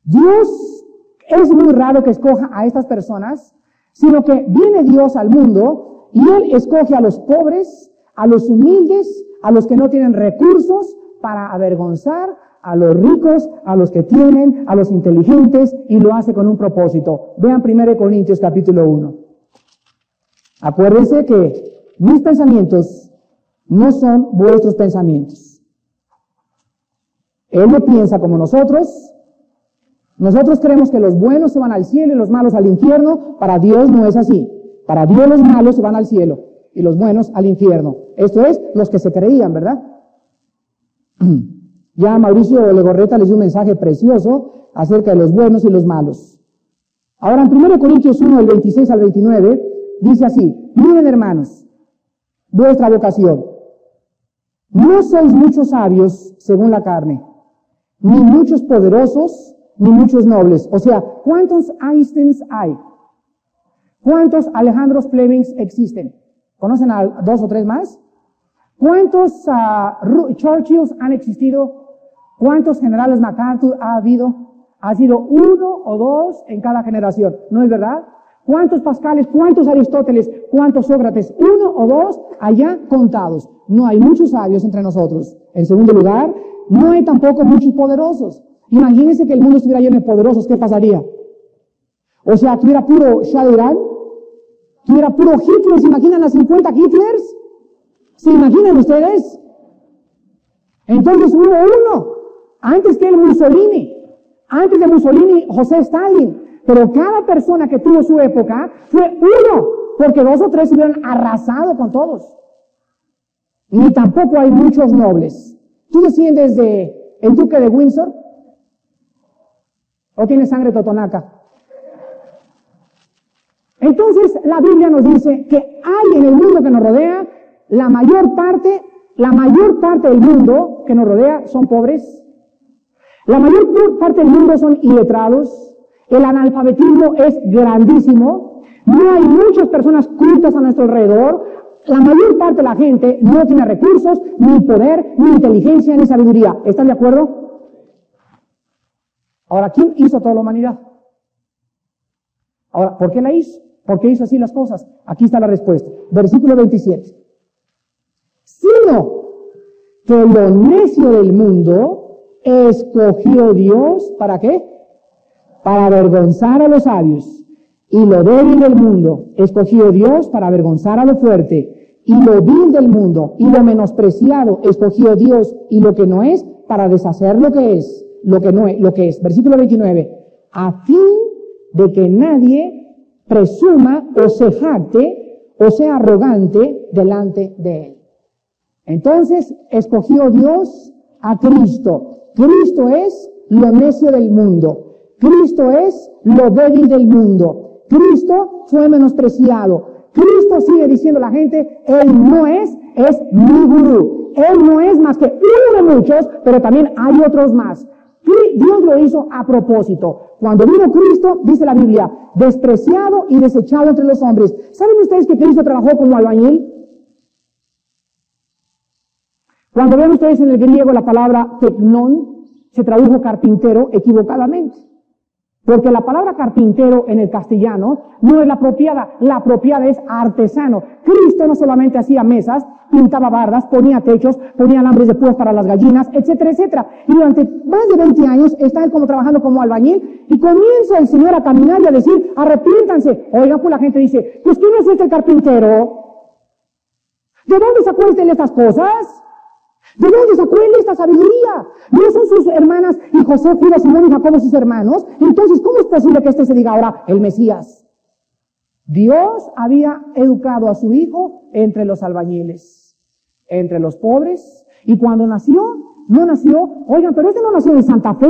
Dios es muy raro que escoja a estas personas, sino que viene Dios al mundo y Él escoge a los pobres, a los humildes, a los que no tienen recursos, para avergonzar a los ricos, a los que tienen, a los inteligentes, y lo hace con un propósito. Vean 1 Corintios capítulo 1. Acuérdense que mis pensamientos no son vuestros pensamientos. Él no piensa como nosotros. Nosotros creemos que los buenos se van al cielo y los malos al infierno. Para Dios no es así. Para Dios los malos se van al cielo y los buenos al infierno. Esto es, los que se creían, ¿verdad? Ya Mauricio Legorreta les dio un mensaje precioso acerca de los buenos y los malos. Ahora en 1 Corintios 1, del 26 al 29, dice así: miren, hermanos, vuestra vocación. No sois muchos sabios según la carne, ni muchos poderosos, ni muchos nobles. O sea, ¿cuántos Einsteins hay? ¿Cuántos Alejandros Flemings existen? ¿Conocen a 2 o 3 más? ¿Cuántos Churchills han existido? ¿Cuántos generales MacArthur ha habido? Ha sido 1 o 2 en cada generación, ¿no es verdad? ¿Cuántos Pascales, cuántos Aristóteles, cuántos Sócrates? 1 o 2 allá contados. No hay muchos sabios entre nosotros. En segundo lugar, no hay tampoco muchos poderosos. Imagínense que el mundo estuviera lleno de poderosos, ¿qué pasaría? O sea, tuviera puro Shah de Irán, tuviera puro Hitler. ¿Se imaginan a 50 Hitlers? ¿Se imaginan ustedes? Entonces, 1 a 1. Antes que el Mussolini, antes de Mussolini, José Stalin. Pero cada persona que tuvo su época fue 1, porque 2 o 3 hubieran arrasado con todos. Ni tampoco hay muchos nobles. ¿Tú desciendes de el duque de Windsor? ¿O tienes sangre totonaca? Entonces, la Biblia nos dice que hay en el mundo que nos rodea, la mayor parte del mundo que nos rodea son pobres. La mayor parte del mundo son iletrados. El analfabetismo es grandísimo. No hay muchas personas cultas a nuestro alrededor. La mayor parte de la gente no tiene recursos, ni poder, ni inteligencia, ni sabiduría. ¿Están de acuerdo? Ahora, ¿quién hizo toda la humanidad? Ahora, ¿por qué la hizo? ¿Por qué hizo así las cosas? Aquí está la respuesta. Versículo 27. Sino que lo necio del mundo escogió Dios, ¿para qué? Para avergonzar a los sabios. Y lo débil del mundo escogió Dios para avergonzar a lo fuerte. Y lo vil del mundo y lo menospreciado escogió Dios, y lo que no es, para deshacer lo que es, lo que es. Versículo 29. A fin de que nadie presuma o se jacte o sea arrogante delante de él. Entonces, escogió Dios a Cristo. Cristo es lo necio del mundo. Cristo es lo débil del mundo. Cristo fue menospreciado. Cristo sigue diciendo a la gente, Él no es mi gurú. Él no es más que uno de muchos, pero también hay otros más. Dios lo hizo a propósito. Cuando vino Cristo, dice la Biblia, despreciado y desechado entre los hombres. ¿Saben ustedes que Cristo trabajó como albañil? Cuando ven ustedes en el griego la palabra teknón, se tradujo carpintero equivocadamente. Porque la palabra carpintero en el castellano no es la apropiada es artesano. Cristo no solamente hacía mesas, pintaba bardas, ponía techos, ponía alambres de púas para las gallinas, etcétera, etcétera. Y durante más de 20 años está él como trabajando como albañil, y comienza el Señor a caminar y a decir, arrepiéntanse. Oigan, pues la gente dice, pues ¿quién es este carpintero? ¿De dónde sacó él estas cosas? ¿De dónde sacó él esta sabiduría? ¿No son sus hermanas y José, Judas, Simón y Jacobo sus hermanos? Entonces, ¿cómo es posible que se diga ahora el Mesías? Dios había educado a su hijo entre los albañiles, entre los pobres, y cuando no nació, oigan, pero no nació en Santa Fe,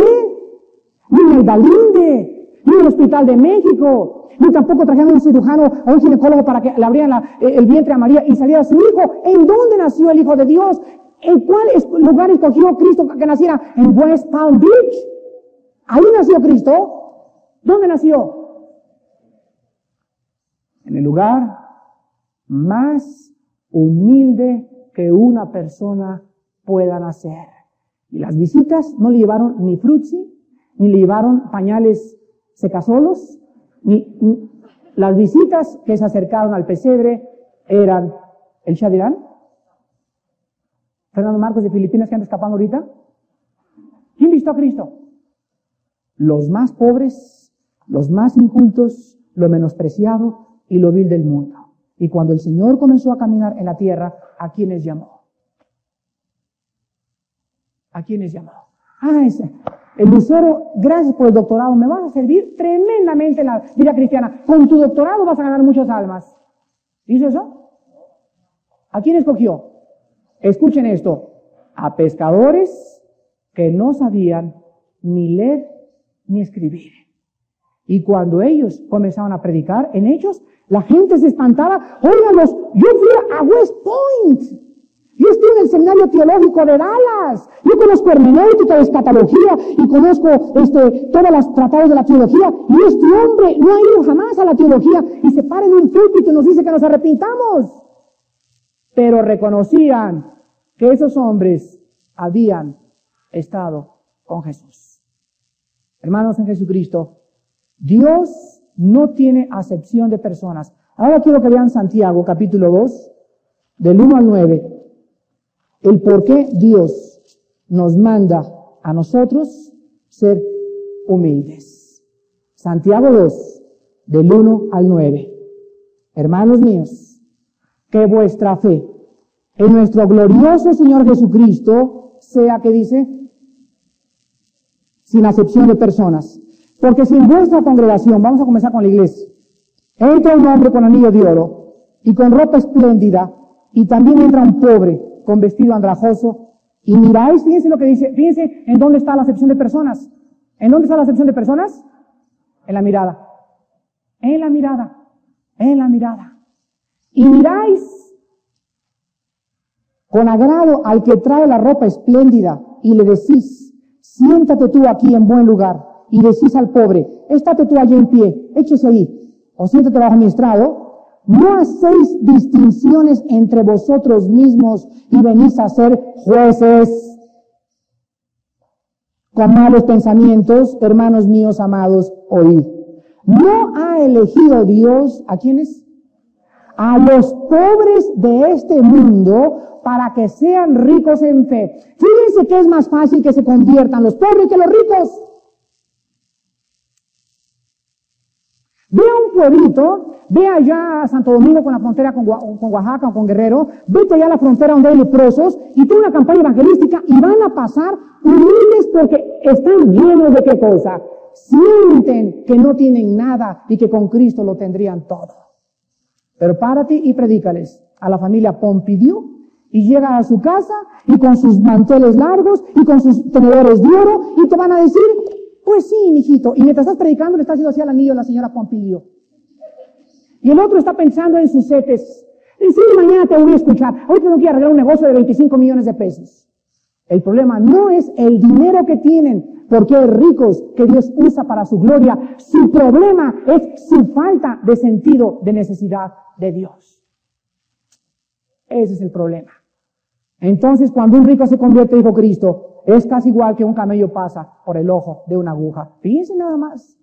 ni en el Dalinde, ni en el Hospital de México, ni tampoco trajeron un cirujano o un ginecólogo para que le abrieran el vientre a María y saliera su hijo. ¿En dónde nació el Hijo de Dios? ¿En cuál lugar escogió Cristo que naciera? En West Palm Beach. Ahí nació Cristo. ¿Dónde nació? en el lugar más humilde que una persona pueda nacer. Y las visitas no le llevaron ni frutzi, ni le llevaron pañales secasolos, ni las visitas que se acercaron al pesebre eran el Shadirán, Fernando Marcos de Filipinas que anda escapando ahorita. ¿Quién visitó a Cristo? Los más pobres, los más incultos, lo menospreciado y lo vil del mundo. Y cuando el Señor comenzó a caminar en la tierra, ¿a quiénes llamó? ¿A quiénes llamó? El Lucero, gracias por el doctorado, me vas a servir tremendamente en la vida cristiana. Con tu doctorado vas a ganar muchas almas. ¿Hizo eso? ¿A quién escogió? Escuchen esto. A pescadores que no sabían ni leer ni escribir. Y cuando ellos comenzaron a predicar en Hechos, la gente se espantaba. Óiganlos, yo fui a West Point. Yo estuve en el seminario teológico de Dallas. Yo conozco hermenéutica, escatología y conozco todos los tratados de la teología. Y este hombre no ha ido jamás a la teología y se para en un púlpito y nos dice que nos arrepintamos. Pero reconocían que esos hombres habían estado con Jesús. Hermanos en Jesucristo, Dios no tiene acepción de personas. Ahora quiero que vean Santiago, capítulo 2, del 1 al 9. El por qué Dios nos manda a nosotros ser humildes. Santiago 2, del 1 al 9. Hermanos míos, que vuestra fe en nuestro glorioso Señor Jesucristo sea, ¿qué dice? Sin acepción de personas. Porque si en vuestra congregación, vamos a comenzar con la iglesia, entra un hombre con anillo de oro y con ropa espléndida, y también entra un pobre con vestido andrajoso, y miráis, fíjense lo que dice, fíjense en dónde está la acepción de personas. ¿En dónde está la acepción de personas? En la mirada. En la mirada. En la mirada. Y miráis con agrado al que trae la ropa espléndida y le decís, siéntate tú aquí en buen lugar, y decís al pobre, estate tú allí en pie, échese ahí, o siéntate bajo mi estrado. No hacéis distinciones entre vosotros mismos y venís a ser jueces con malos pensamientos. Hermanos míos amados, oíd. ¿No ha elegido Dios a quiénes? A los pobres de este mundo para que sean ricos en fe. Fíjense que es más fácil que se conviertan los pobres que los ricos. Ve a un pueblito, ve allá a Santo Domingo con la frontera con Oaxaca o con Guerrero, vete allá a la frontera donde hay leprosos y tiene una campaña evangelística y van a pasar humildes porque están llenos de qué cosa. Sienten que no tienen nada y que con Cristo lo tendrían todo. Pero párate y predícales a la familia Pompidou y llega a su casa y con sus manteles largos y con sus tenedores de oro y te van a decir, pues sí, mijito. Y mientras estás predicando le está haciendo así al anillo a la señora Pompilio. Y el otro está pensando en sus setes. Y sí, mañana te voy a escuchar. Hoy tengo que arreglar un negocio de 25 millones de pesos. El problema no es el dinero que tienen, porque hay ricos que Dios usa para su gloria. Su problema es su falta de sentido de necesidad de Dios. Ese es el problema. Entonces, cuando un rico se convierte, dijo Cristo, es casi igual que un camello pasa por el ojo de una aguja. Fíjense nada más.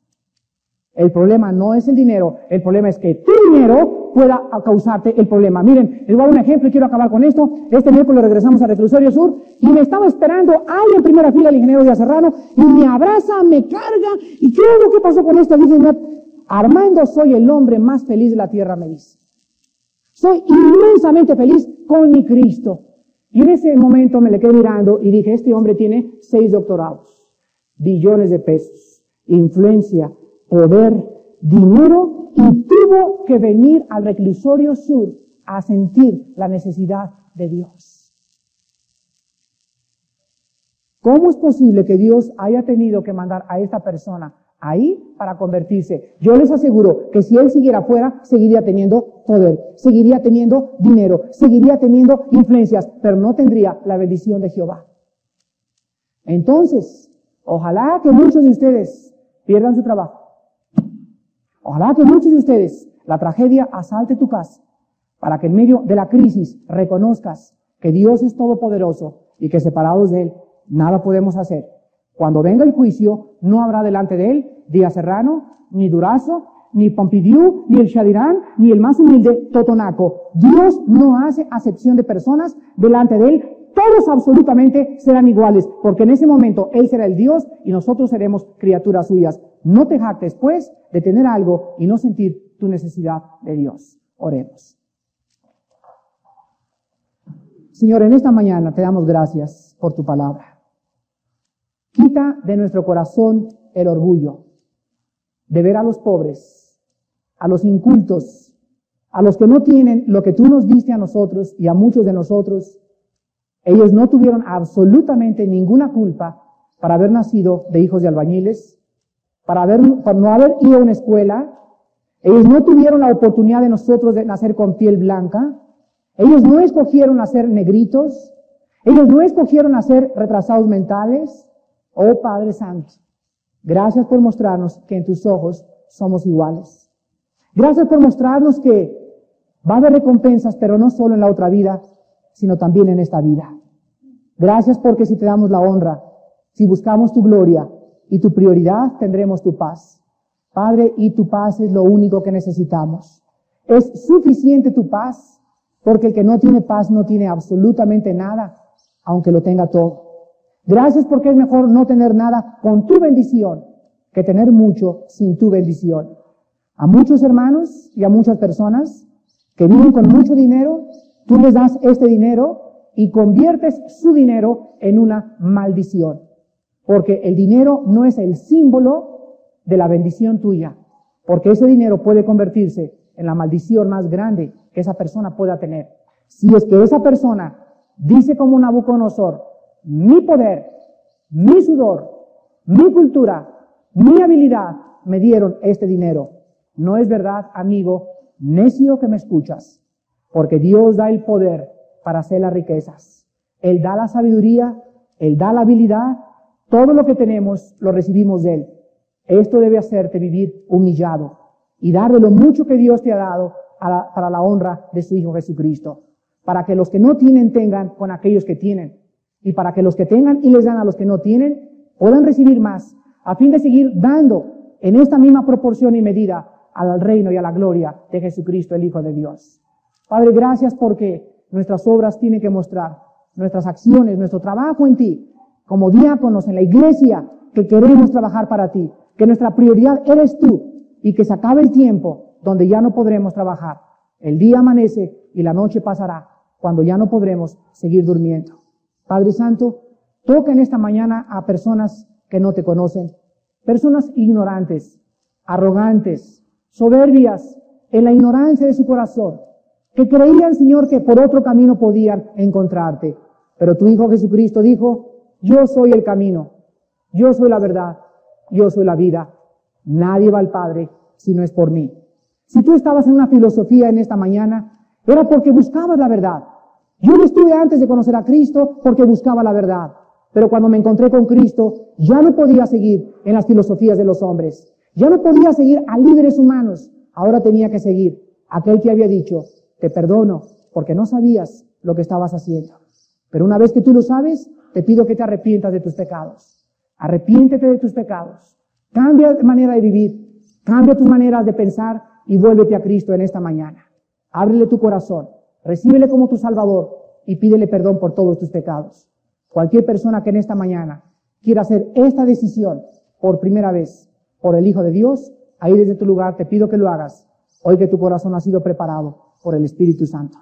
El problema no es el dinero, el problema es que tu dinero pueda causarte el problema. Miren, les voy a dar un ejemplo y quiero acabar con esto. Este miércoles regresamos a Reclusorio Sur y me estaba esperando alguien en primera fila, el ingeniero Díaz Serrano, y me abraza, me carga, y ¿qué es lo que pasó con esto? Dice, Armando, soy el hombre más feliz de la tierra, me dice. Soy inmensamente feliz con mi Cristo. Y en ese momento me le quedé mirando y dije, este hombre tiene 6 doctorados, billones de pesos, influencia, poder, dinero, y tuvo que venir al Reclusorio Sur a sentir la necesidad de Dios. ¿Cómo es posible que Dios haya tenido que mandar a esta persona ahí para convertirse? Yo les aseguro que si él siguiera afuera, seguiría teniendo poder, seguiría teniendo dinero, seguiría teniendo influencias, pero no tendría la bendición de Jehová. Entonces, ojalá que muchos de ustedes pierdan su trabajo. Ojalá que muchos de ustedes, la tragedia asalte tu casa, para que en medio de la crisis reconozcas que Dios es todopoderoso y que separados de Él nada podemos hacer. Cuando venga el juicio, no habrá delante de Él Díaz Serrano, ni Durazo, ni Pompidou, ni el Shadirán, ni el más humilde Totonaco. Dios no hace acepción de personas delante de Él. Todos absolutamente serán iguales, porque en ese momento Él será el Dios y nosotros seremos criaturas suyas. No te jactes, pues, de tener algo y no sentir tu necesidad de Dios. Oremos. Señor, en esta mañana te damos gracias por tu palabra. Quita de nuestro corazón el orgullo de ver a los pobres, a los incultos, a los que no tienen lo que tú nos diste a nosotros y a muchos de nosotros. Ellos no tuvieron absolutamente ninguna culpa para haber nacido de hijos de albañiles, para no haber ido a una escuela. Ellos no tuvieron la oportunidad de nosotros de nacer con piel blanca. Ellos no escogieron nacer negritos. Ellos no escogieron nacer retrasados mentales. Oh Padre Santo, gracias por mostrarnos que en tus ojos somos iguales. Gracias por mostrarnos que va a haber recompensas, pero no solo en la otra vida, sino también en esta vida. Gracias porque si te damos la honra, si buscamos tu gloria y tu prioridad, tendremos tu paz. Padre, y tu paz es lo único que necesitamos. Es suficiente tu paz, porque el que no tiene paz no tiene absolutamente nada, aunque lo tenga todo. Gracias porque es mejor no tener nada con tu bendición que tener mucho sin tu bendición. A muchos hermanos y a muchas personas que viven con mucho dinero, tú les das este dinero y conviertes su dinero en una maldición. Porque el dinero no es el símbolo de la bendición tuya. Porque ese dinero puede convertirse en la maldición más grande que esa persona pueda tener. Si es que esa persona dice como Nabucodonosor: mi poder, mi sudor, mi cultura, mi habilidad me dieron este dinero. No es verdad, amigo necio que me escuchas, porque Dios da el poder para hacer las riquezas. Él da la sabiduría, Él da la habilidad, todo lo que tenemos lo recibimos de Él. Esto debe hacerte vivir humillado y darle lo mucho que Dios te ha dado para la honra de su Hijo Jesucristo, para que los que no tienen tengan con aquellos que tienen, y para que los que tengan y les dan a los que no tienen puedan recibir más, a fin de seguir dando en esta misma proporción y medida al reino y a la gloria de Jesucristo, el Hijo de Dios. Padre, gracias porque nuestras obras tienen que mostrar, nuestras acciones, nuestro trabajo en ti, como diáconos en la iglesia, que queremos trabajar para ti, que nuestra prioridad eres tú, y que se acabe el tiempo donde ya no podremos trabajar. El día amanece y la noche pasará, cuando ya no podremos seguir durmiendo. Padre Santo, toca en esta mañana a personas que no te conocen, personas ignorantes, arrogantes, soberbias, en la ignorancia de su corazón, que creían, Señor, que por otro camino podían encontrarte. Pero tu Hijo Jesucristo dijo: yo soy el camino, yo soy la verdad, yo soy la vida. Nadie va al Padre si no es por mí. Si tú estabas en una filosofía en esta mañana, era porque buscabas la verdad. Yo no estuve antes de conocer a Cristo porque buscaba la verdad. Pero cuando me encontré con Cristo, ya no podía seguir en las filosofías de los hombres. Ya no podía seguir a líderes humanos. Ahora tenía que seguir a aquel que había dicho: te perdono porque no sabías lo que estabas haciendo. Pero una vez que tú lo sabes, te pido que te arrepientas de tus pecados. Arrepiéntete de tus pecados. Cambia de manera de vivir. Cambia tus maneras de pensar y vuélvete a Cristo en esta mañana. Ábrele tu corazón. Recíbele como tu Salvador y pídele perdón por todos tus pecados. Cualquier persona que en esta mañana quiera hacer esta decisión por primera vez por el Hijo de Dios, ahí desde tu lugar te pido que lo hagas, hoy que tu corazón ha sido preparado por el Espíritu Santo.